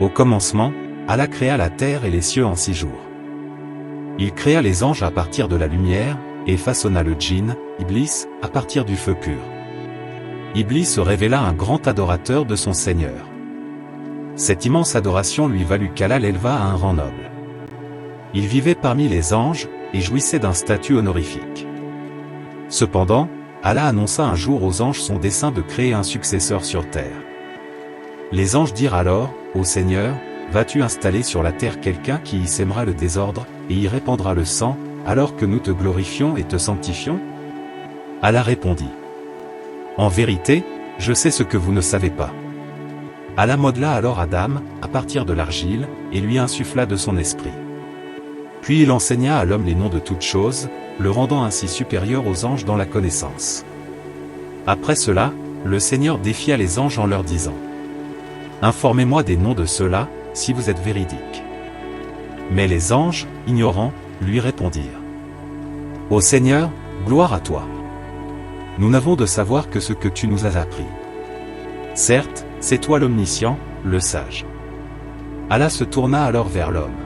Au commencement, Allah créa la terre et les cieux en 6 jours. Il créa les anges à partir de la lumière, et façonna le djinn, Iblis, à partir du feu pur. Iblis se révéla un grand adorateur de son Seigneur. Cette immense adoration lui valut qu'Allah l'éleva à un rang noble. Il vivait parmi les anges, et jouissait d'un statut honorifique. Cependant, Allah annonça un jour aux anges son dessein de créer un successeur sur terre. Les anges dirent alors, ô Seigneur, vas-tu installer sur la terre quelqu'un qui y sèmera le désordre, et y répandra le sang, alors que nous te glorifions et te sanctifions? Allah répondit. En vérité, je sais ce que vous ne savez pas. Allah modela alors Adam, à partir de l'argile, et lui insuffla de son esprit. Puis il enseigna à l'homme les noms de toutes choses, le rendant ainsi supérieur aux anges dans la connaissance. Après cela, le Seigneur défia les anges en leur disant: Informez-moi des noms de ceux-là, si vous êtes véridiques. Mais les anges, ignorants, lui répondirent: Ô Seigneur, gloire à toi. Nous n'avons de savoir que ce que tu nous as appris. Certes, c'est toi l'omniscient, le sage. Allah se tourna alors vers l'homme.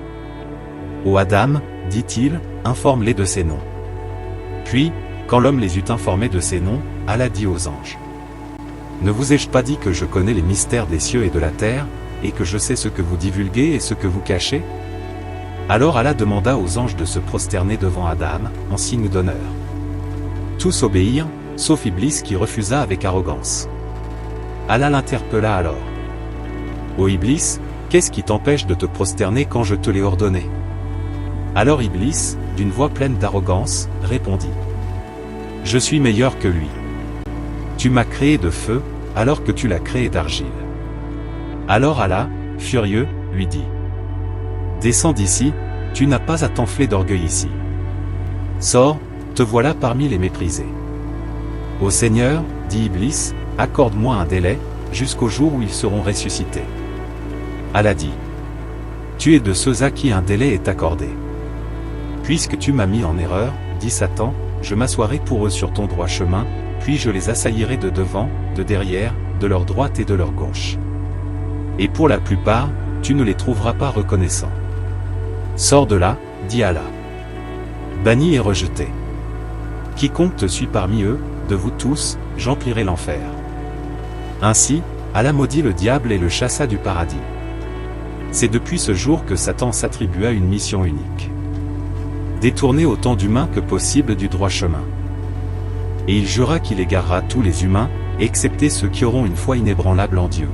Ô Adam, dit-il, informe-les de ces noms. Puis, quand l'homme les eut informés de ces noms, Allah dit aux anges: Ne vous ai-je pas dit que je connais les mystères des cieux et de la terre, et que je sais ce que vous divulguez et ce que vous cachez? Alors Allah demanda aux anges de se prosterner devant Adam, en signe d'honneur. Tous obéirent, sauf Iblis qui refusa avec arrogance. Allah l'interpella alors. Ô Iblis, qu'est-ce qui t'empêche de te prosterner quand je te l'ai ordonné? Alors Iblis, d'une voix pleine d'arrogance, répondit: Je suis meilleur que lui. Tu m'as créé de feu, alors que tu l'as créé d'argile. Alors Allah, furieux, lui dit: Descends d'ici, tu n'as pas à t'enfler d'orgueil ici. Sors, te voilà parmi les méprisés. Ô Seigneur, dit Iblis, accorde-moi un délai, jusqu'au jour où ils seront ressuscités. Allah dit: Tu es de ceux à qui un délai est accordé. Puisque tu m'as mis en erreur, dit Satan, je m'assoirai pour eux sur ton droit chemin, puis je les assaillirai de devant, de derrière, de leur droite et de leur gauche. Et pour la plupart, tu ne les trouveras pas reconnaissants. Sors de là, dit Allah. Banni et rejeté. Quiconque te suit parmi eux, de vous tous, j'emplirai l'enfer. Ainsi, Allah maudit le diable et le chassa du paradis. C'est depuis ce jour que Satan s'attribua une mission unique: détourner autant d'humains que possible du droit chemin. Et il jura qu'il égarera tous les humains, excepté ceux qui auront une foi inébranlable en Dieu.